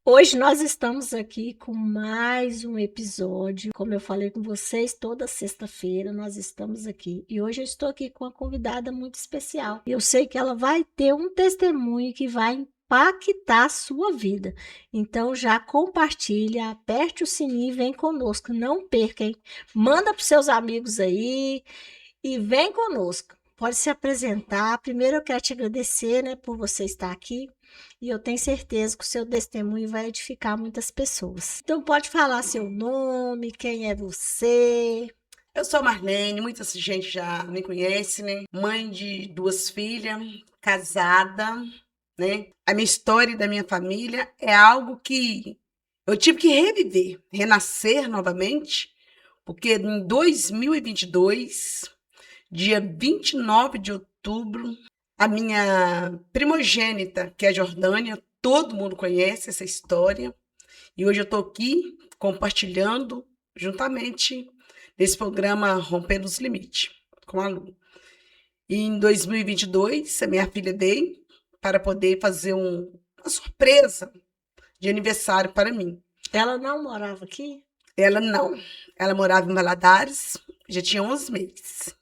Hoje nós estamos aqui com mais um episódio. Como eu falei com vocês, toda sexta-feira nós estamos aqui. E hoje eu estou aqui com uma convidada muito especial. Eu sei que ela vai ter um testemunho que vai impactar a sua vida. Então já compartilha, aperte o sininho e vem conosco. Não perca, hein? Manda para os seus amigos aí e vem conosco. Pode se apresentar. Primeiro eu quero te agradecer, né, por você estar aqui. E eu tenho certeza que o seu testemunho vai edificar muitas pessoas. Então pode falar seu nome, quem é você. Eu sou Marlene, muita gente já me conhece, né? Mãe de duas filhas, casada, né? A minha história da minha família é algo que eu tive que reviver, renascer novamente, porque em 2022, dia 29 de outubro, a minha primogênita, que é a Jordânia, todo mundo conhece essa história, e hoje eu estou aqui compartilhando juntamente nesse programa Rompendo os Limites com a Lu. E em 2022, a minha filha veio para poder fazer uma surpresa de aniversário para mim. Ela não morava aqui? Ela não. Ela morava em Valadares, já tinha 11 meses.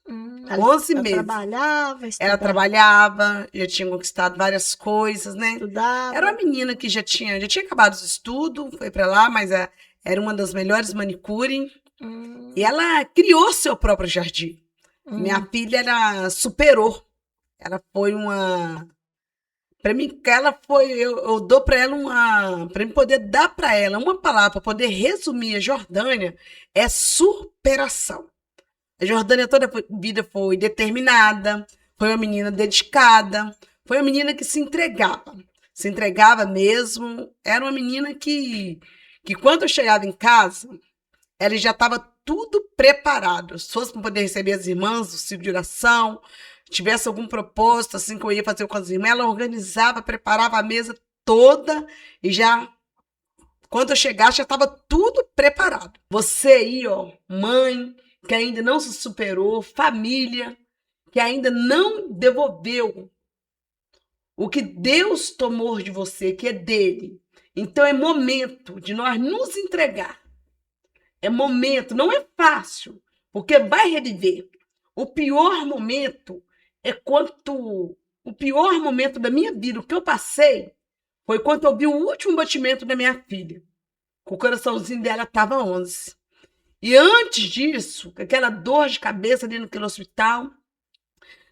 Ela, 11 ela meses. trabalhava, Ela estudava, trabalhava, já tinha conquistado várias coisas, né? Era estudava. uma menina que já tinha acabado os estudos, foi para lá, mas era uma das melhores manicure. E Hum, ela criou seu próprio jardim. Minha hum. filha, ela superou. Ela foi uma. Para mim, eu dou para ela uma. Para mim poder dar para ela uma palavra, para poder resumir a Jordânia, é superação. A Jordânia toda a vida foi determinada, foi uma menina dedicada, foi uma menina que se entregava mesmo. Era uma menina que quando eu chegava em casa, ela já estava tudo preparado. Se fosse para poder receber as irmãs do ciclo de oração, tivesse algum propósito assim que eu ia fazer com as irmãs, ela organizava, preparava a mesa toda e já quando eu chegasse já estava tudo preparado. Você aí, ó, mãe que ainda não se superou, família que ainda não devolveu o que Deus tomou de você, que é dele. Então é momento de nós nos entregar. É momento, não é fácil, porque vai reviver. O pior momento é quando o pior momento da minha vida, o que eu passei, foi quando eu vi o último batimento da minha filha. O coraçãozinho dela estava 11. E antes disso, com aquela dor de cabeça dentro daquele hospital,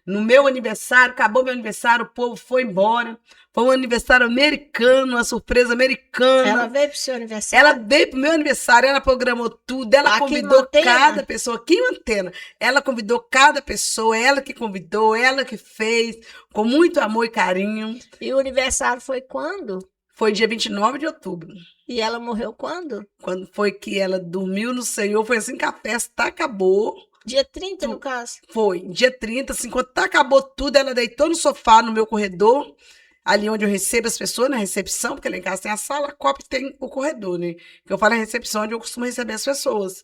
no meu aniversário, acabou meu aniversário, o povo foi embora. Foi um aniversário americano, uma surpresa Ela americana. veio para o seu Ela aniversário? veio pro meu aniversário, ela programou tudo, ela Aqui em convidou cada Mantena? pessoa, aqui em Antena, ela convidou cada pessoa, ela que convidou, ela que fez, com muito amor e carinho. E o aniversário foi quando? Foi dia 29 de outubro, E ela morreu quando? quando foi que ela dormiu no Senhor, foi assim que a festa acabou. Dia 30 no caso? Foi, dia 30, assim, quando acabou tudo, ela deitou no sofá no meu corredor, ali onde eu recebo as pessoas, na recepção, porque lá em casa tem a sala, a copa e tem o corredor, né? Que eu falo a recepção, onde eu costumo receber as pessoas.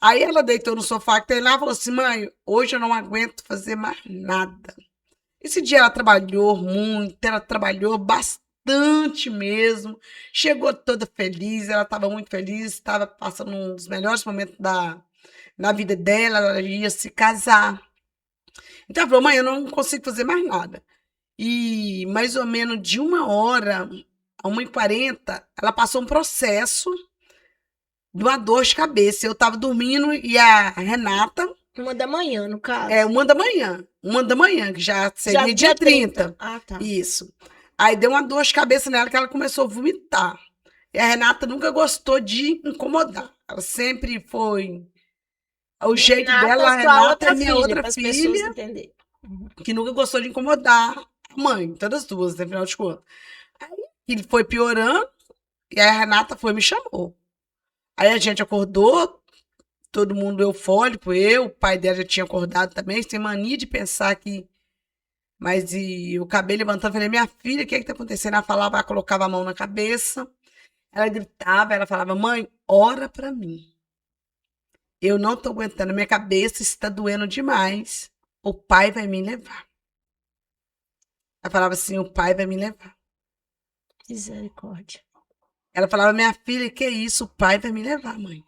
Aí ela deitou no sofá que tem lá e falou assim: mãe, hoje eu não aguento fazer mais nada. Esse dia ela trabalhou muito, ela trabalhou bastante mesmo. Chegou toda feliz, ela estava muito feliz, estava passando um dos melhores momentos na vida dela, ela ia se casar. Então ela falou: mãe, eu não consigo fazer mais nada. E mais ou menos de 1 hora a 1h40, ela passou um processo de uma dor de cabeça. Eu estava dormindo e a Renata. 1 da manhã, no É caso. 1 da manhã. 1 da manhã, que já Já seria dia dia 30. 30. Ah, tá. Isso. Aí deu uma dor de cabeça nela que ela começou a vomitar. E a Renata nunca gostou de incomodar. Ela sempre foi. O jeito Renata, dela, a sua Renata é outra minha filha, outra para as pessoas filha, entenderem. Uhum. que nunca gostou de incomodar a mãe, todas as duas, no final de contas. Aí ele foi piorando, e aí a Renata foi e me chamou. Aí a gente acordou, todo mundo eufórico, o pai dela já tinha acordado também, tem mania de pensar que. Mas e eu acabei levantando, falei, minha filha, o que é que tá acontecendo? Ela falava, ela colocava a mão na cabeça, ela gritava, ela falava, mãe, ora pra mim. Eu não tô aguentando, minha cabeça está doendo demais. O pai vai me levar. Ela falava assim, o pai vai me levar. Misericórdia. Ela falava, minha filha, que isso? O pai vai me levar, mãe.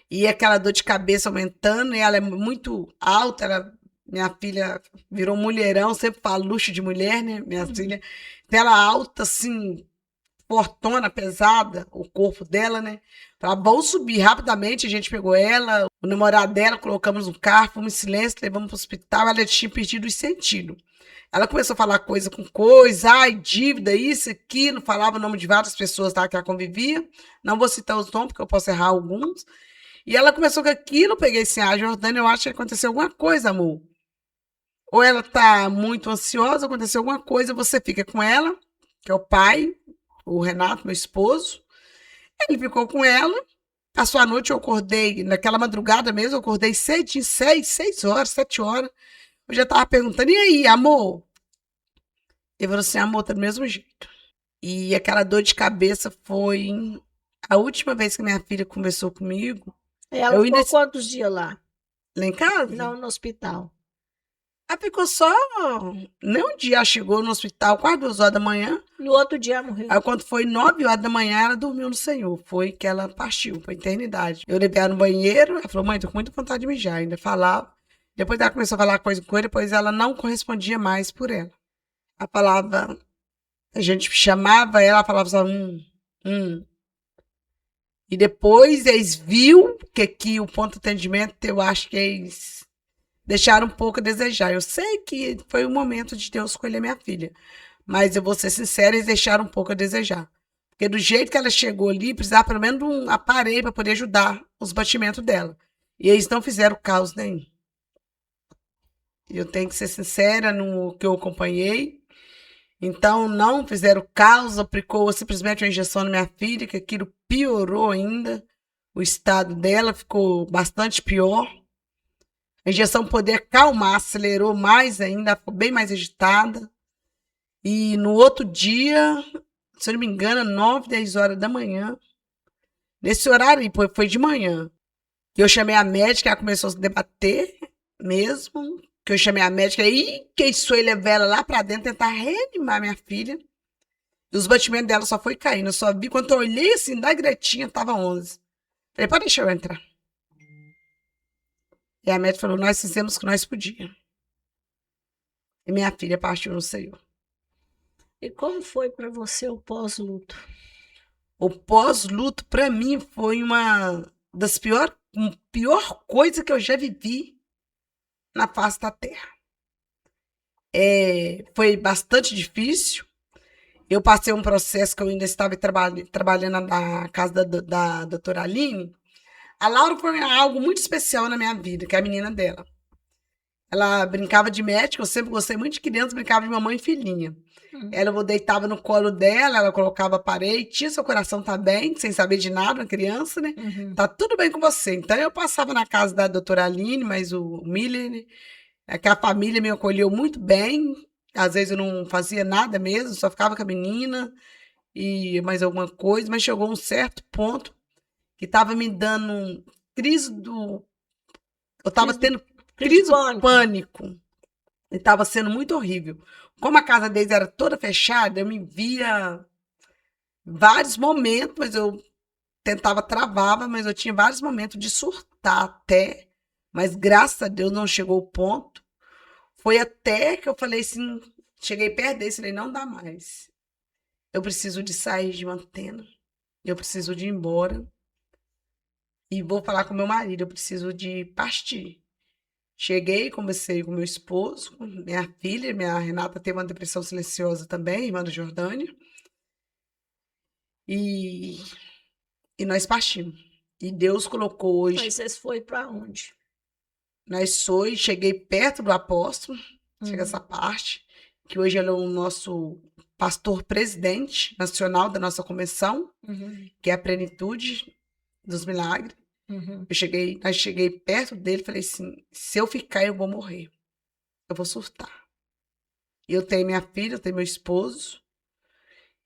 E aquela dor de cabeça aumentando, e ela é muito alta, minha filha virou mulherão, sempre falo luxo de mulher, né? Minha filha. Então, ela alta, assim, fortona, pesada, o corpo dela, né? Falava, vamos subir rapidamente. A gente pegou ela, o namorado dela, colocamos no carro, fomos em silêncio, levamos para o hospital. Ela tinha perdido os sentidos. Ela começou a falar coisa com coisa, ai, dívida, isso, aquilo, falava o nome de várias pessoas lá que ela convivia. Não vou citar os nomes, porque eu posso errar alguns. E ela começou com aquilo, eu peguei assim, Jordânia, eu acho que aconteceu alguma coisa, amor. Ou ela tá muito ansiosa, aconteceu alguma coisa, você fica com ela, que é o pai, o Renato, meu esposo. Ele ficou com ela. Passou a noite, eu acordei, naquela madrugada mesmo, eu acordei cedinho, 6 horas, 7 horas. Eu já tava perguntando, e aí, amor? Ele falou assim, amor, tá do mesmo jeito. E aquela dor de cabeça foi a última vez que minha filha conversou comigo. Ela ficou quantos dias lá? Lá em casa? Não, no hospital. Ela ficou só. Nem um dia ela chegou no hospital, quase 2 horas da manhã. No outro dia ela morreu. Aí, quando foi 9 horas da manhã, ela dormiu no Senhor. Foi que ela partiu para a eternidade. Eu levei ela no banheiro. Ela falou, mãe, tô com muita vontade de mijar. Ainda falava. Depois ela começou a falar coisa com ele. Depois ela não correspondia mais por ela. Ela falava. A gente chamava ela, falava só E depois eles viu que aqui o ponto de atendimento, eu acho que eles deixaram um pouco a desejar. Eu sei que foi o momento de Deus escolher minha filha. Mas eu vou ser sincera, eles deixaram um pouco a desejar. Porque do jeito que ela chegou ali, precisava pelo menos de um aparelho para poder ajudar os batimentos dela. E eles não fizeram caos nenhum. Eu tenho que ser sincera no que eu acompanhei. Então, não fizeram caos, aplicou simplesmente uma injeção na minha filha, que aquilo piorou ainda. O estado dela ficou bastante pior. A injeção poder acalmar, acelerou mais ainda, ela ficou bem mais agitada. E no outro dia, se eu não me engano, 9, 10 horas da manhã, nesse horário foi de manhã, que eu chamei a médica, ela começou a se debater mesmo, que eu chamei a médica, aí que isso aí levou ela lá pra dentro, tentar reanimar minha filha. E os batimentos dela só foi caindo, eu só vi, quando eu olhei assim, da Gretinha, tava 11. Falei, pode deixar eu entrar. E a médica falou, nós fizemos o que nós podíamos. E minha filha partiu no Senhor. E como foi para você o pós-luto? O pós-luto, para mim, foi uma das pior coisa que eu já vivi na face da Terra. Foi bastante difícil. Eu passei um processo que eu ainda estava trabalhando na casa da doutora Aline. A Laura foi algo muito especial na minha vida, que é a menina dela. Ela brincava de médica, eu sempre gostei muito de criança, brincava de mamãe e filhinha. Ela deitava no colo dela, ela colocava a parede, tinha seu coração tá bem, sem saber de nada, uma criança, né? Tá tudo bem com você. Então eu passava na casa da doutora Aline, mas o Miller, né? Que a família me acolheu muito bem. Às vezes eu não fazia nada mesmo, só ficava com a menina e mais alguma coisa, mas chegou um certo ponto que estava me dando crise do. Eu estava tendo crise do pânico. E estava sendo muito horrível. Como a casa deles era toda fechada, eu me via vários momentos, mas eu tentava travava, mas eu tinha vários momentos de surtar até, mas graças a Deus não chegou o ponto. Foi até que eu falei assim, cheguei perto dele e falei, não dá mais. Eu preciso de sair de uma antena, eu preciso de ir embora e vou falar com meu marido, eu preciso de partir. Cheguei, conversei com meu esposo, com minha filha, minha Renata teve uma depressão silenciosa também, irmã da Jordânia. E nós partimos. E Deus colocou hoje. Mas vocês foram para onde? Cheguei perto do apóstolo, chega essa parte, que hoje ele é o nosso pastor presidente nacional da nossa convenção, que é a Plenitude dos Milagres. Cheguei perto dele e falei assim, se eu ficar, eu vou morrer. Eu vou surtar. Eu tenho minha filha, eu tenho meu esposo.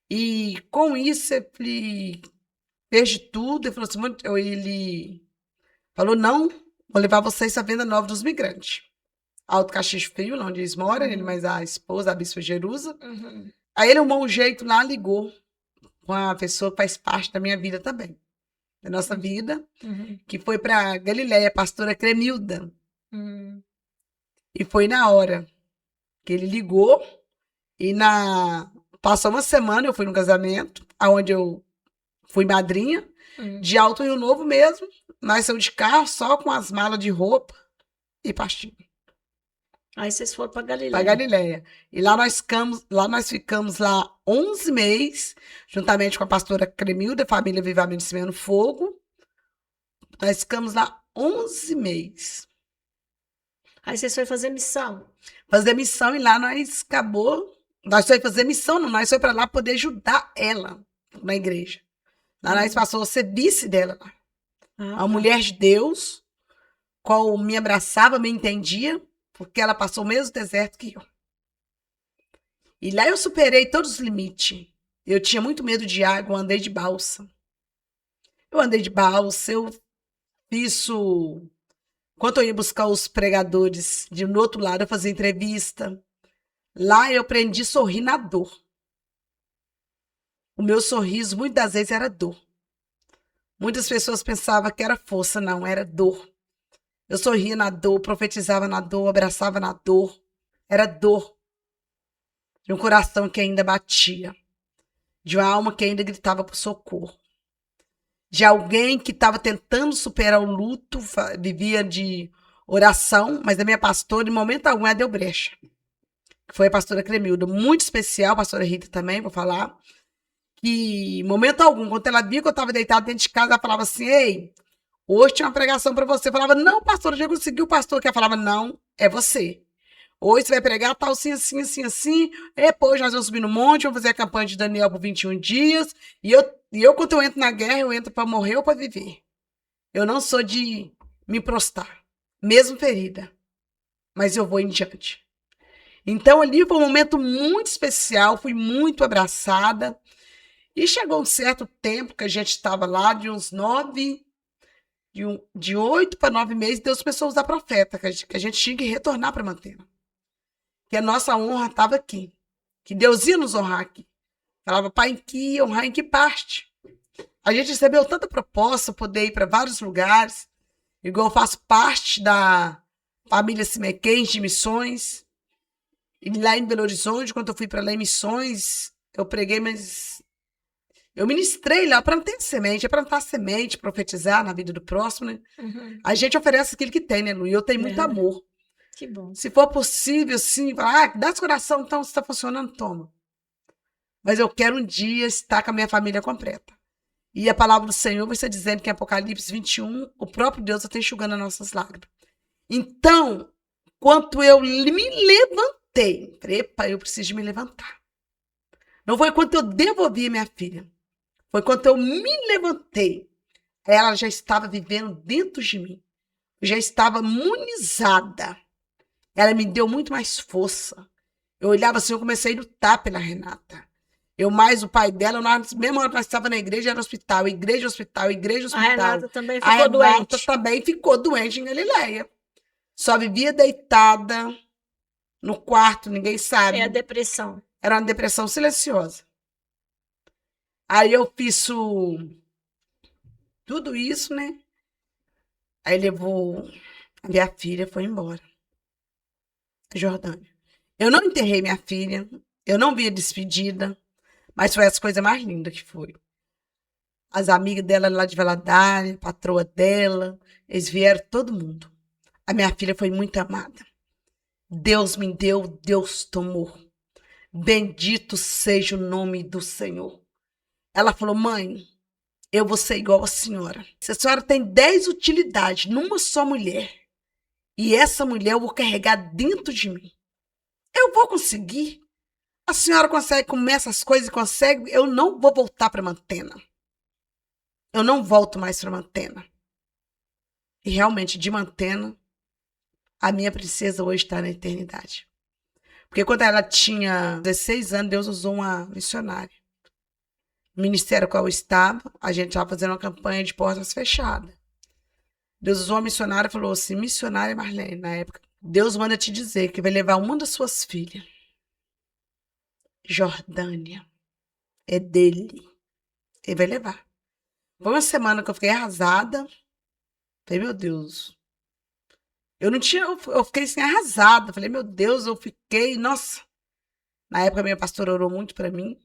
E com isso, ele fez de tudo. Ele falou assim, ele falou, não, vou levar vocês à Venda Nova dos Migrantes. Alto Caxias Frio, onde eles moram, ele mais a esposa, a Bispa Jerusa. Aí ele arrumou um jeito lá, ligou com uma pessoa que faz parte da minha vida também, da nossa vida, que foi para Galileia, a pastora Cremilda. E foi na hora que ele ligou e passou uma semana, eu fui no casamento, onde eu fui madrinha, de Alto Rio Novo mesmo, nós saímos de carro só com as malas de roupa e pastinho. Aí vocês foram para Galileia. Para Galileia. E lá nós ficamos lá 11 meses, juntamente com a pastora Cremilda, família Vivamente Semeando Fogo. Nós ficamos lá 11 meses. Aí vocês foram fazer missão. Fazer missão e lá nós acabou. Nós fomos fazer missão, não, nós fomos para lá poder ajudar ela na igreja. Lá nós passou a ser vice dela lá. Uma mulher de Deus, qual me abraçava, me entendia, porque ela passou o mesmo deserto que eu. E lá eu superei todos os limites. Eu tinha muito medo de água, eu andei de balsa. Eu fiz Enquanto eu ia buscar os pregadores do outro lado, eu fazia entrevista. Lá eu aprendi a sorrir na dor. O meu sorriso, muitas das vezes, era dor. Muitas pessoas pensavam que era força, não, era dor. Eu sorria na dor, profetizava na dor, abraçava na dor. Era dor. De um coração que ainda batia. De uma alma que ainda gritava por socorro. De alguém que estava tentando superar o luto, vivia de oração, mas a minha pastora, em momento algum, ela deu brecha. Foi a pastora Cremilda, muito especial, a pastora Rita também, vou falar. Que, em momento algum, quando ela via que eu estava deitada dentro de casa, ela falava assim, ei, hoje tinha uma pregação para você. Eu falava, não, pastora, eu já consegui o pastor. Que ela falava, não, é você. Hoje você vai pregar tal, assim, assim, assim, assim. Depois nós vamos subir no monte, vamos fazer a campanha de Daniel por 21 dias. E eu, quando eu entro na guerra, eu entro para morrer ou para viver. Eu não sou de me prostrar, mesmo ferida. Mas eu vou em diante. Então, ali foi um momento muito especial, fui muito abraçada. E chegou um certo tempo que a gente estava lá, de 8 para 9 meses, Deus começou a usar profeta, que a gente tinha que retornar para Mantena. Que a nossa honra estava aqui. Que Deus ia nos honrar aqui. Falava, pai, em que honrar em que parte? A gente recebeu tanta proposta, poder ir para vários lugares. Igual eu faço parte da família Simequens de missões. E lá em Belo Horizonte, quando eu fui para lá em missões, eu preguei, mas eu ministrei lá, plantei semente, plantar semente, profetizar na vida do próximo, né? A gente oferece aquilo que tem, né, Lu? E eu tenho muito amor. Que bom. Se for possível, sim, dá esse coração, então, se está funcionando, toma. Mas eu quero um dia estar com a minha família completa. E a palavra do Senhor vai estar dizendo que em Apocalipse 21, o próprio Deus está enxugando as nossas lágrimas. Então, quando eu me levantei, epa, eu preciso de me levantar. Não foi quando eu devolvi a minha filha. Foi quando eu me levantei. Ela já estava vivendo dentro de mim. Já estava imunizada. Ela me deu muito mais força. Eu olhava assim, eu comecei a lutar pela Renata. Eu mais o pai dela, mesmo hora que nós estávamos na igreja, era hospital, igreja, hospital, igreja, hospital. A Renata também ficou doente. A Renata também ficou doente em Galileia. Só vivia deitada no quarto, ninguém sabe. É a depressão. Era uma depressão silenciosa. Aí eu fiz tudo isso, né? Aí levou a minha filha, foi embora. Jordânia. Eu não enterrei minha filha, eu não vi a despedida, mas foi as coisas mais lindas que foi. As amigas dela lá de Valadares, a patroa dela, eles vieram, todo mundo. A minha filha foi muito amada. Deus me deu, Deus tomou. Bendito seja o nome do Senhor. Ela falou, mãe, eu vou ser igual a senhora. Se a senhora tem 10 utilidades numa só mulher, e essa mulher eu vou carregar dentro de mim, eu vou conseguir. A senhora consegue comer essas coisas e consegue, eu não vou voltar para Mantena. Eu não volto mais para Mantena. E realmente, de Mantena, a minha princesa hoje está na eternidade. Porque quando ela tinha 16 anos, Deus usou uma missionária. No ministério qual eu estava, a gente estava fazendo uma campanha de portas fechadas. Deus usou uma missionária e falou assim, missionária Marlene, na época, Deus manda te dizer que vai levar uma das suas filhas. Jordânia. É dele. Ele vai levar. Foi uma semana que eu fiquei arrasada. Falei, meu Deus. Eu não tinha, eu fiquei assim, arrasada. Falei, meu Deus, eu fiquei, nossa. Na época, minha pastora orou muito pra mim.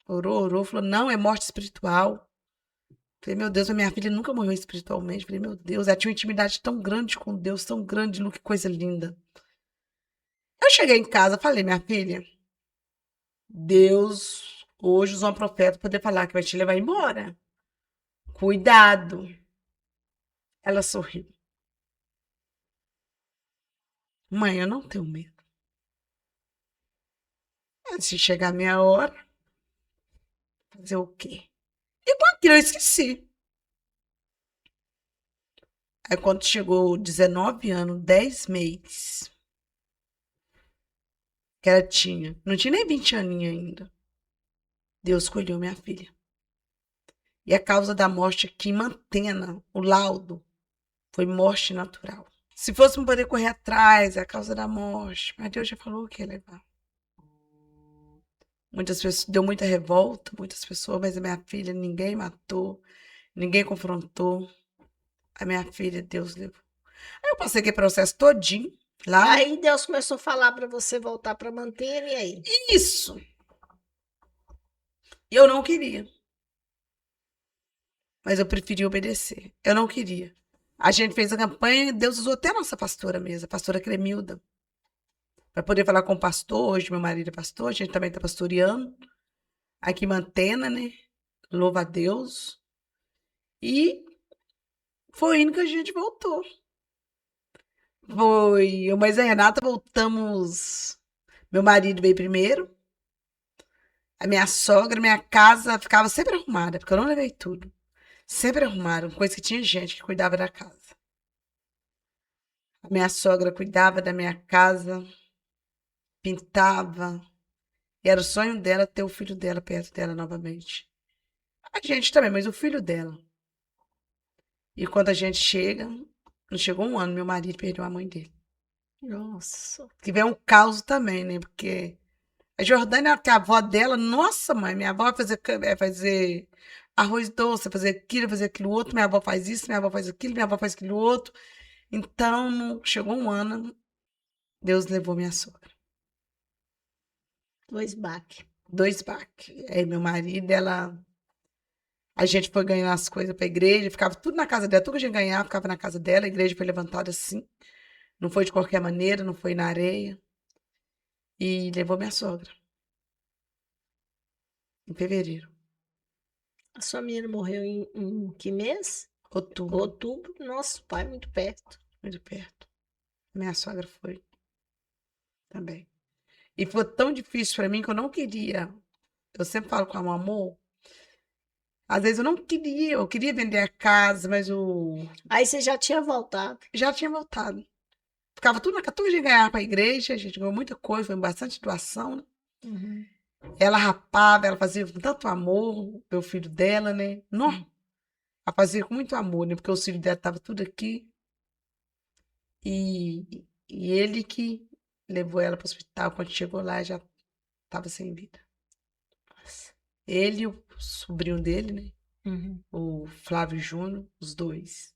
Orou, falou, não, é morte espiritual. Falei, meu Deus, a minha filha nunca morreu espiritualmente. Falei, meu Deus, ela tinha uma intimidade tão grande com Deus, tão grande, Lu, que coisa linda. Eu cheguei em casa, falei, minha filha, Deus hoje usou um profeta para poder falar que vai te levar embora. Cuidado. Ela sorriu. Mãe, eu não tenho medo. Se chegar a minha hora, fazer o quê? E com aquilo eu esqueci. Aí quando chegou 19 anos, 10 meses, que ela tinha, não tinha nem 20 aninhos ainda, Deus escolheu minha filha. E a causa da morte aqui em Mantena, o laudo, foi morte natural. Se fôssemos poder correr atrás, é a causa da morte. Mas Deus já falou que ia levar. Muitas pessoas, deu muita revolta, muitas pessoas, mas a minha filha ninguém matou, ninguém confrontou. A minha filha, Deus levou. Aí eu passei aquele processo todinho lá. Aí Deus começou a falar para você voltar para Mantena, e aí? Isso! E eu não queria. Mas eu preferi obedecer. Eu não queria. A gente fez a campanha e Deus usou até a nossa pastora mesmo, a pastora Cremilda, para poder falar com o pastor. Hoje meu marido é pastor, a gente também está pastoreando. Aqui em Mantena, né? Louva a Deus. E foi indo que a gente voltou. Foi eu, mas a Renata, voltamos. Meu marido veio primeiro. A minha sogra, minha casa ficava sempre arrumada, porque eu não levei tudo. Sempre arrumaram, coisa que tinha gente que cuidava da casa. A minha sogra cuidava da minha casa, pintava. E era o sonho dela ter o filho dela perto dela novamente. A gente também, mas o filho dela. E quando a gente chega, não chegou um ano, meu marido perdeu a mãe dele. Nossa. Que vem um caos também, né? Porque a Jordânia, que é a avó dela, nossa mãe, minha avó vai fazer arroz doce, fazer aquilo outro, minha avó faz isso, minha avó faz aquilo, minha avó faz aquilo outro. Então, chegou um ano, Deus levou minha sogra. 2 baques. 2 baques. Aí meu marido, a gente foi ganhar as coisas pra igreja, ficava tudo na casa dela, tudo que a gente ganhava ficava na casa dela, a igreja foi levantada assim. Não foi de qualquer maneira, não foi na areia. E levou minha sogra. Em fevereiro. A sua menina morreu em que mês? Outubro. Outubro. Nosso pai, muito perto. Muito perto. Minha sogra foi também. E foi tão difícil pra mim que eu não queria. Eu sempre falo com a amor. Às vezes eu não queria, eu queria vender a casa, mas Aí você já tinha voltado. já tinha voltado. Ficava tudo na casa, a gente ganhava pra igreja, a gente ganhou muita coisa, foi bastante doação, né? Uhum. Ela rapava, ela fazia com tanto amor, meu filho dela, né? Não. Ela fazia com muito amor, né? Porque o filho dela estava tudo aqui. E ele que levou ela para o hospital. Quando chegou lá, já estava sem vida. Nossa. Ele e o sobrinho dele, né? Uhum. O Flávio Júnior, os dois.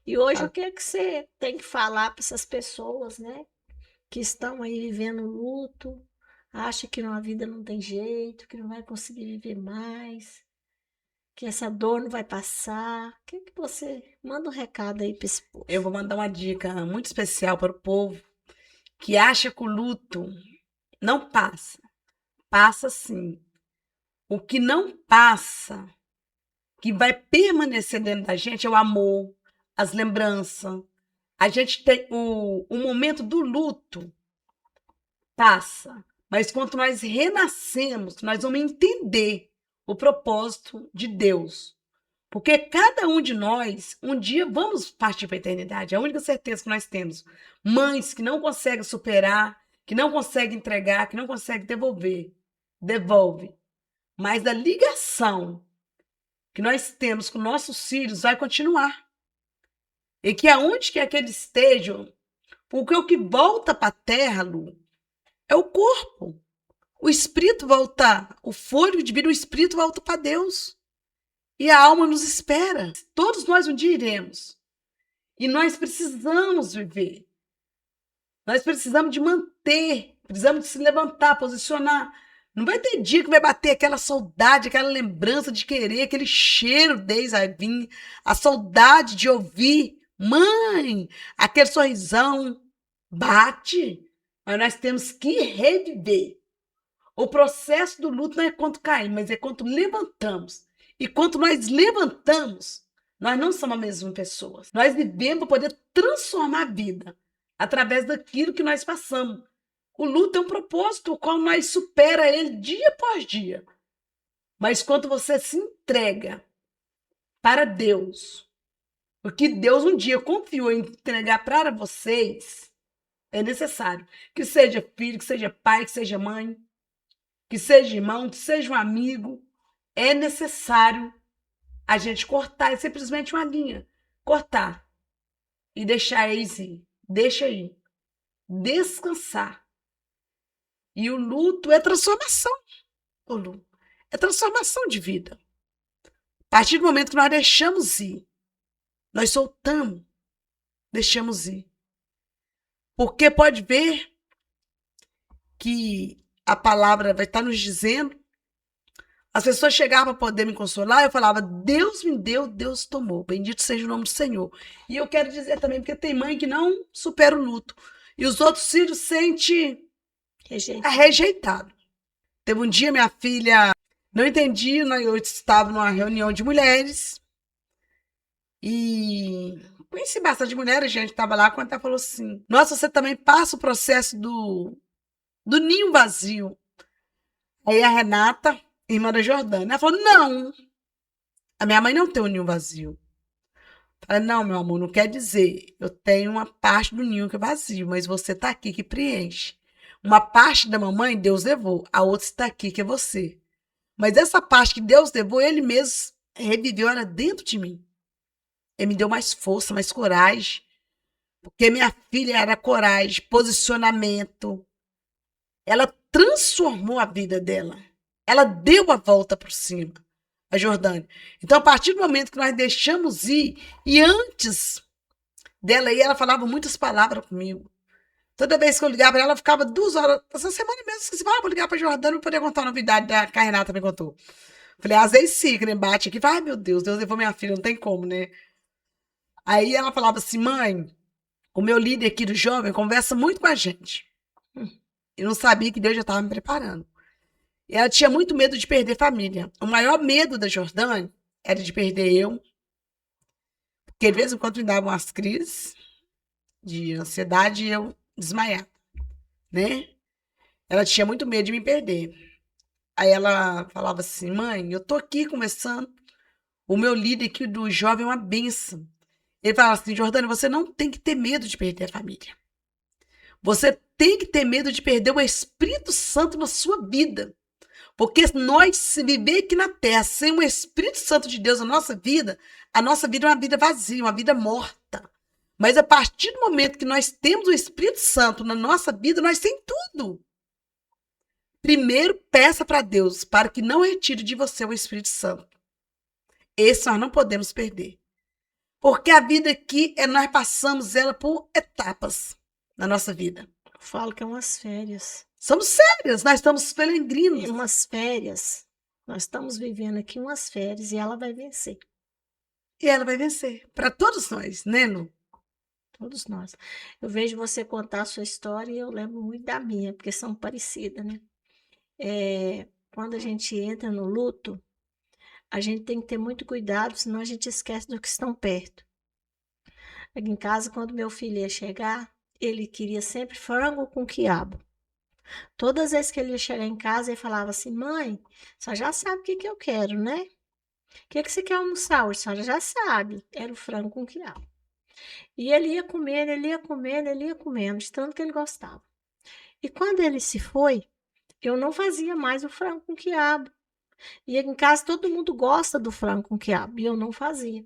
E hoje o que é que você tem que falar para essas pessoas, né? Que estão aí vivendo luto, acha que a vida não tem jeito, que não vai conseguir viver mais, que essa dor não vai passar. O que é que você manda um recado aí para esse povo? Eu vou mandar uma dica muito especial para o povo que acha que o luto não passa. Passa sim. O que não passa, que vai permanecer dentro da gente, é o amor, as lembranças. A gente tem o momento do luto, passa. Mas quando nós renascemos, nós vamos entender o propósito de Deus. Porque cada um de nós, um dia vamos partir para a eternidade. É a única certeza que nós temos. Mães que não conseguem superar, que não conseguem entregar, que não conseguem devolver. Devolve. Mas a ligação que nós temos com nossos filhos vai continuar. E que aonde que eles estejam, porque o que volta para a terra, Lu, é o corpo. O espírito volta, o fôlego de vida, o espírito volta para Deus. E a alma nos espera. Todos nós um dia iremos. E nós precisamos viver. Nós precisamos de manter, precisamos de se levantar, posicionar. Não vai ter dia que vai bater aquela saudade, aquela lembrança de querer, aquele cheiro deles vai vir, a saudade de ouvir, mãe, aquele sorrisão bate, mas nós temos que reviver. O processo do luto não é quanto cair, mas é quanto levantamos. E quanto nós levantamos, nós não somos a mesma pessoa. Nós vivemos para poder transformar a vida através daquilo que nós passamos. O luto é um propósito, o qual nós supera ele dia após dia. Mas quando você se entrega para Deus, o que Deus um dia confiou em entregar para vocês, é necessário. Que seja filho, que seja pai, que seja mãe, que seja irmão, que seja um amigo, é necessário a gente cortar, é simplesmente uma linha. Cortar e deixar eles ir. Deixa aí. Descansar. E o luto é transformação. O luto é transformação de vida. A partir do momento que nós deixamos ir, nós soltamos, deixamos ir. Porque pode ver que a palavra vai estar nos dizendo, as pessoas chegavam para poder me consolar, eu falava, Deus me deu, Deus tomou, bendito seja o nome do Senhor. E eu quero dizer também, porque tem mãe que não supera o luto, e os outros filhos sentem rejeitado. Teve um dia, minha filha não entendia, eu estava numa reunião de mulheres, e conheci bastante mulheres, a gente estava lá, quando ela falou assim, nossa, você também passa o processo do ninho vazio. Aí a Renata, irmã da Jordânia, ela falou, não, a minha mãe não tem um ninho vazio. Eu falei, não, meu amor, não quer dizer, eu tenho uma parte do ninho que é vazio, mas você está aqui que preenche. Uma parte da mamãe Deus levou, a outra está aqui que é você. Mas essa parte que Deus levou, ele mesmo reviveu, era dentro de mim. Ele me deu mais força, mais coragem, porque minha filha era coragem, posicionamento. Ela transformou a vida dela. Ela deu a volta por cima, a Jordânia. Então, a partir do momento que nós deixamos ir, e antes dela ir, ela falava muitas palavras comigo. Toda vez que eu ligava para ela, ficava 2 horas. Essa semana mesmo, esqueci, vou ligar para a Jordânia para poder contar a novidade que a Renata me contou. Falei, às vezes sim, que nem bate aqui. Ai, meu Deus, Deus levou minha filha, não tem como, né? Aí ela falava assim, mãe, o meu líder aqui do jovem conversa muito com a gente. Eu não sabia que Deus já estava me preparando. E ela tinha muito medo de perder família. O maior medo da Jordânia era de perder eu. Porque de vez em quando me davam umas crises de ansiedade e eu desmaiava, né? Ela tinha muito medo de me perder. Aí ela falava assim, mãe, eu tô aqui conversando. O meu líder aqui do jovem é uma bênção. Ele falava assim, Jordânia, você não tem que ter medo de perder a família. Você tem que ter medo de perder o Espírito Santo na sua vida. Porque nós, se viver aqui na terra sem o Espírito Santo de Deus na nossa vida, a nossa vida é uma vida vazia, uma vida morta. Mas a partir do momento que nós temos o Espírito Santo na nossa vida, nós temos tudo. Primeiro, peça para Deus para que não retire de você o Espírito Santo. Esse nós não podemos perder. Porque a vida aqui, nós passamos ela por etapas na nossa vida. Eu falo que é umas férias. Somos sérias, nós estamos peregrinos. Umas férias. Nós estamos vivendo aqui umas férias e ela vai vencer. E ela vai vencer. Para todos nós, né, Lu? Todos nós. Eu vejo você contar a sua história e eu lembro muito da minha, porque são parecidas, né? Quando a gente entra no luto, a gente tem que ter muito cuidado, senão a gente esquece do que estão perto. Aqui em casa, quando meu filho ia chegar, ele queria sempre frango com quiabo. Todas as vezes que ele ia chegar em casa, ele falava assim, mãe, você já sabe o que eu quero, né? O que você quer almoçar hoje? A senhora já sabe. Era o frango com quiabo. E ele ia comendo, ele ia comendo, ele ia comendo, de tanto que ele gostava. E quando ele se foi, eu não fazia mais o frango com quiabo. E aqui em casa todo mundo gosta do frango com quiabo, e eu não fazia.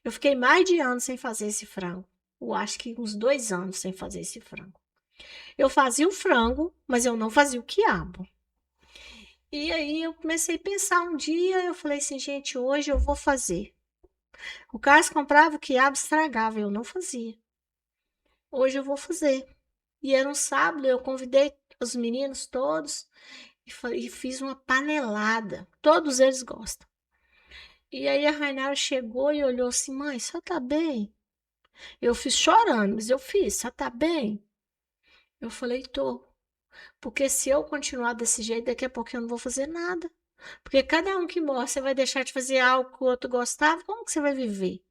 Eu fiquei mais de anos sem fazer esse frango. Eu acho que uns 2 anos sem fazer esse frango. Eu fazia o frango, mas eu não fazia o quiabo. E aí eu comecei a pensar um dia, eu falei assim, gente, hoje eu vou fazer. O Carlos comprava o quiabo, estragava, eu não fazia. Hoje eu vou fazer. E era um sábado, eu convidei os meninos todos e fiz uma panelada. Todos eles gostam. E aí a Rainara chegou e olhou assim, mãe, só tá bem? Eu fiz chorando, mas eu fiz, só tá bem? Eu falei, tô. Porque se eu continuar desse jeito, daqui a pouco eu não vou fazer nada. Porque cada um que morre, você vai deixar de fazer algo que o outro gostava, como que você vai viver?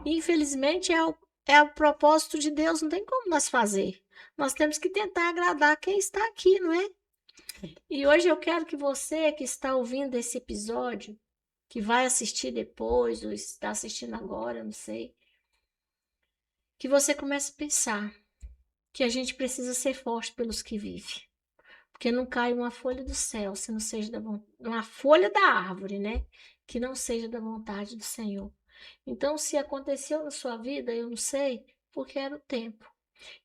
Infelizmente, é o propósito de Deus, não tem como nós fazer. Nós temos que tentar agradar quem está aqui, não é? E hoje eu quero que você que está ouvindo esse episódio, que vai assistir depois, ou está assistindo agora, não sei, que você comece a pensar que a gente precisa ser forte pelos que vivem. Porque não cai uma folha do céu, se não seja uma folha da árvore, né? Que não seja da vontade do Senhor. Então, se aconteceu na sua vida, eu não sei, porque era o tempo.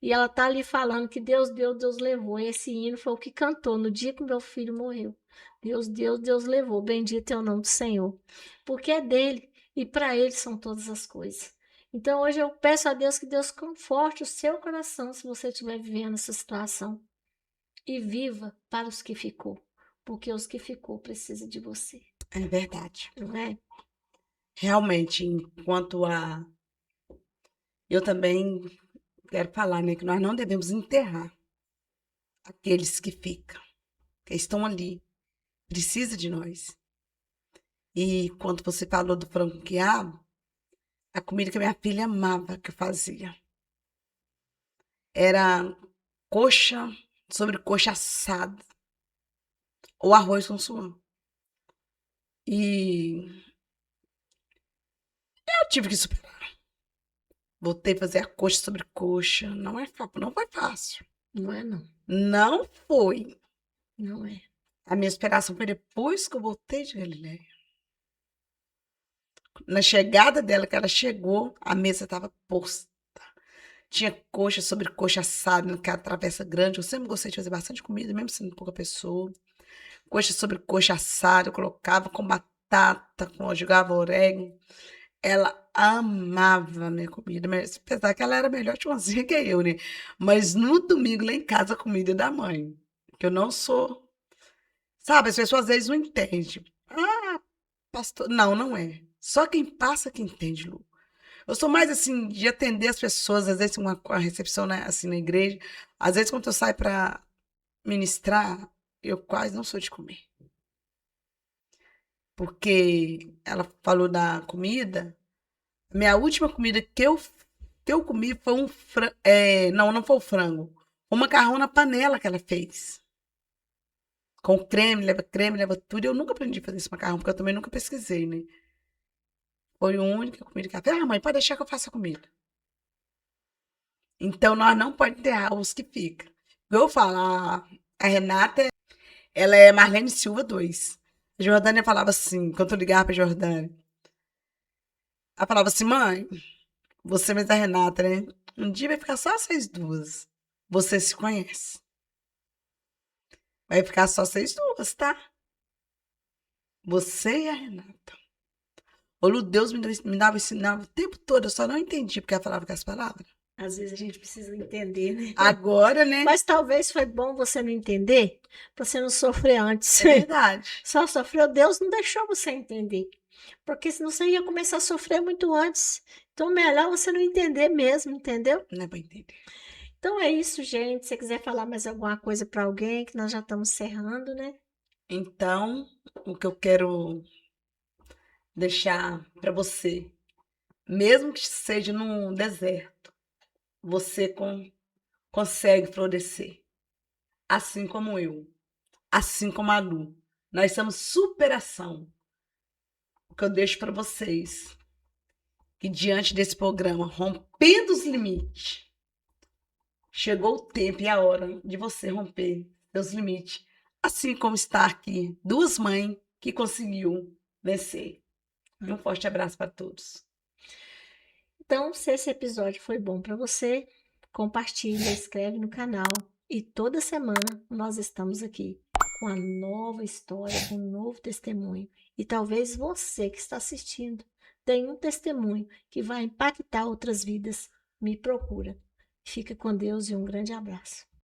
E ela tá ali falando que Deus deu, Deus levou. E esse hino foi o que cantou no dia que meu filho morreu. Deus deu, Deus levou. Bendito é o nome do Senhor. Porque é dele e para ele são todas as coisas. Então hoje eu peço a Deus que Deus conforte o seu coração se você estiver vivendo essa situação. E viva para os que ficou. Porque os que ficou precisam de você. É verdade. Não é? Realmente, enquanto a. Eu também quero falar, né, que nós não devemos enterrar aqueles que ficam, que estão ali, precisa de nós. E quando você falou do frango com quiabo, a comida que a minha filha amava que eu fazia era coxa sobre coxa assada ou arroz com suã. E eu tive que superar. Voltei a fazer a coxa sobre coxa. Não foi fácil. Não é não. Não foi. Não é. A minha superação foi depois que eu voltei de Galileia. Na chegada dela, que ela chegou, a mesa estava posta. Tinha coxa sobre coxa assada, naquela travessa grande. Eu sempre gostei de fazer bastante comida, mesmo sendo pouca pessoa. Coxa sobre coxa assada, eu colocava com batata, jogava orégano. Ela amava a minha comida, mas apesar que ela era melhor tiazinha que eu, né? Mas no domingo lá em casa a comida é da mãe, que eu não sou. Sabe, as pessoas às vezes não entendem. Ah, pastor. Não, não é. Só quem passa que entende, Lu. Eu sou mais assim de atender as pessoas, às vezes uma recepção né, assim na igreja. Às vezes quando eu saio para ministrar, eu quase não sou de comer. Porque ela falou da comida. Minha última comida que eu comi foi um frango. Não, não foi o frango. Um macarrão na panela que ela fez. Com creme, leva tudo. Eu nunca aprendi a fazer esse macarrão, porque eu também nunca pesquisei, né? Foi a única comida que ela fez. Ah, mãe, pode deixar que eu faça a comida. Então, nós não podemos enterrar os que ficam. Eu falar, a Renata, ela é Marlene Silva 2. A Jordânia falava assim, quando eu ligava pra Jordânia, ela falava assim, mãe, você mesmo a Renata, né? Um dia vai ficar só vocês duas. Você se conhece. Vai ficar só vocês duas, tá? Você e a Renata. O Lu, Deus me dava ensinava o tempo todo, eu só não entendi porque ela falava com as palavras. Às vezes a gente precisa entender, né? Agora, né? Mas talvez foi bom você não entender, pra você não sofrer antes. É verdade. Só sofreu, Deus não deixou você entender. Porque senão você ia começar a sofrer muito antes. Então, melhor você não entender mesmo, entendeu? Não é pra entender. Então é isso, gente. Se você quiser falar mais alguma coisa para alguém, que nós já estamos encerrando, né? Então, o que eu quero deixar para você, mesmo que seja num deserto, você consegue florescer, assim como eu, assim como a Lu. Nós somos superação. O que eu deixo para vocês, que diante desse programa, rompendo os limites, chegou o tempo e a hora de você romper seus limites, assim como está aqui duas mães que conseguiu vencer. Um forte abraço para todos. Então, se esse episódio foi bom para você, compartilha, inscreve no canal e toda semana nós estamos aqui com a nova história, com um novo testemunho. E talvez você que está assistindo tenha um testemunho que vai impactar outras vidas. Me procura. Fica com Deus e um grande abraço.